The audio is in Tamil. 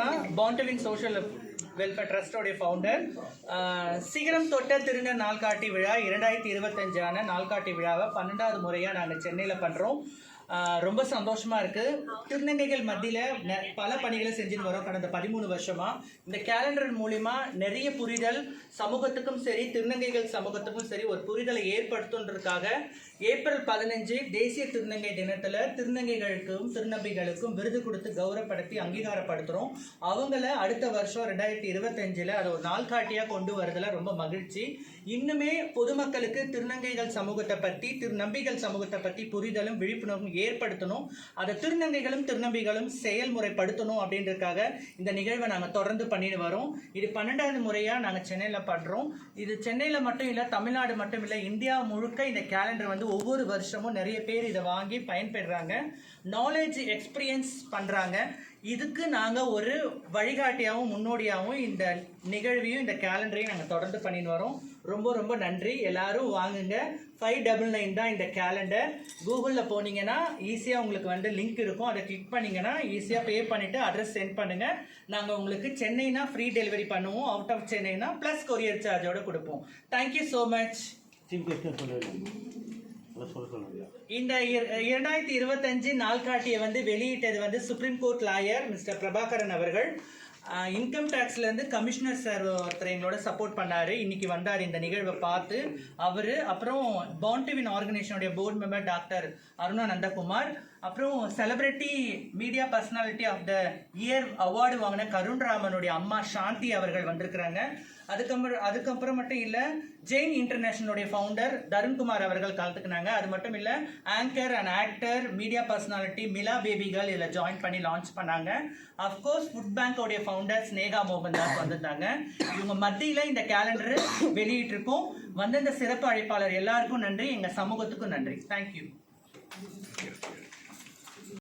தான் பாண்டலிங் சோஷியல் வெல்ஃபேர் ட்ரஸ்டோடைய ஃபவுண்டர். சிகரம் தொட்ட திருந நாள்காட்டி விழா 2025 நாள்காட்டி விழாவை 12வது முறையாக நாங்கள் சென்னையில் பண்ணுறோம். ரொம்ப சந்தோஷமாக இருக்குது. திருநங்கைகள் மத்தியில் பல பணிகளை செஞ்சுட்டு வரோம் கடந்த 13 வருஷமாக. இந்த கேலண்டர் மூலிமா நிறைய புரிதல் சமூகத்துக்கும் சரி திருநங்கைகள் சமூகத்துக்கும் சரி ஒரு புரிதலை ஏற்படுத்துன்றதுக்காக ஏப்ரல் 15 தேசிய திருநங்கை தினத்தில் திருநங்கைகளுக்கும் திருநம்பிகளுக்கும் விருது கொடுத்து கௌரவப்படுத்தி அங்கீகாரப்படுத்துகிறோம். அவங்கள அடுத்த வருஷம் 2025 அதை ஒரு நாள்காட்டியாக கொண்டு வரதில் ரொம்ப மகிழ்ச்சி. இன்னுமே பொதுமக்களுக்கு திருநங்கைகள் சமூகத்தை பற்றி திருநம்பிகள் சமூகத்தை பற்றி புரிதலும் விழிப்புணர்வும் ஏற்படுத்தணும். அதை திருநங்கைகளும் திருநம்பிகளும் செயல்முறைப்படுத்தணும் அப்படின்றதுக்காக இந்த நிகழ்வை நாங்கள் தொடர்ந்து பண்ணிட்டு வரோம். இது 12வது முறையாக நாங்கள் சென்னையில் பண்ணுறோம். இது சென்னையில் மட்டும் இல்லை, தமிழ்நாடு மட்டும் இல்லை, இந்தியா முழுக்க இந்த கேலண்டர் வந்து ஒவ்வொரு வருஷமும் நிறைய பேர் இதை வாங்கி பயன்பெறுறாங்க, நாலேஜ் எக்ஸ்பீரியன்ஸ் பண்ணுறாங்க. இதுக்கு நாங்கள் ஒரு வழிகாட்டியாகவும் முன்னோடியாகவும் இந்த நிகழ்வையும் இந்த கேலண்டரையும் நாங்கள் தொடர்ந்து பண்ணிட்டு வரோம். ரொம்ப ரொம்ப நன்றி. எல்லாரும் வாங்குங்க. 599 தான் இந்த கேலண்டர். கூகுளில் போனீங்கன்னா ஈஸியாக உங்களுக்கு வந்து லிங்க் இருக்கும். அதை கிளிக் பண்ணிங்கன்னா ஈஸியாக பே பண்ணிவிட்டு அட்ரஸ் சென்ட் பண்ணுங்கள். நாங்கள் உங்களுக்கு சென்னைனா ஃப்ரீ டெலிவரி பண்ணுவோம், அவுட் ஆஃப் சென்னைனா ப்ளஸ் கொரியர் சார்ஜோடு கொடுப்போம். Thank you so much. இந்த 2025 நாள்காட்டியை வந்து வெளியிட்டது வந்து supreme court lawyer mister Prabhakaran அவர்கள். இன்கம் டேக்ஸ்லேருந்து கமிஷனர் சார் ஒருத்தர் எங்களோட சப்போர்ட் பண்ணார். இன்னைக்கு வந்தார் இந்த நிகழ்வை பார்த்து அவர். அப்புறம் பாண்டிவின் ஆர்கனைசேஷனுடைய board member doctor Aruna Nandakumar, அப்புறம் celebrity media personality of the year award வாங்கின கருண்ராமனுடைய அம்மா சாந்தி அவர்கள் வந்திருக்கிறாங்க. அதுக்கப்புறம் மட்டும் இல்லை, ஜெயின் இன்டர்நேஷனலுடைய ஃபவுண்டர் தருண்குமார் அவர்கள் கலந்துக்கினாங்க. அது மட்டும் இல்லை, anchor and actor media personality Mila பேபிகள் இதில் ஜாயின் பண்ணி லான்ச் பண்ணாங்க. அஃப்கோர்ஸ் ஃபுட் பேங்கோடைய ஃபவுண்டர் ஸ்னேகா மோகன்தாஸ் வந்திருந்தாங்க. இவங்க மத்தியில் இந்த கேலண்டர் வெளியிட்டிருக்கோம். வந்த இந்த சிறப்பு அழைப்பாளர் எல்லாருக்கும் நன்றி, எங்கள் சமூகத்துக்கும் நன்றி. தேங்க்யூ.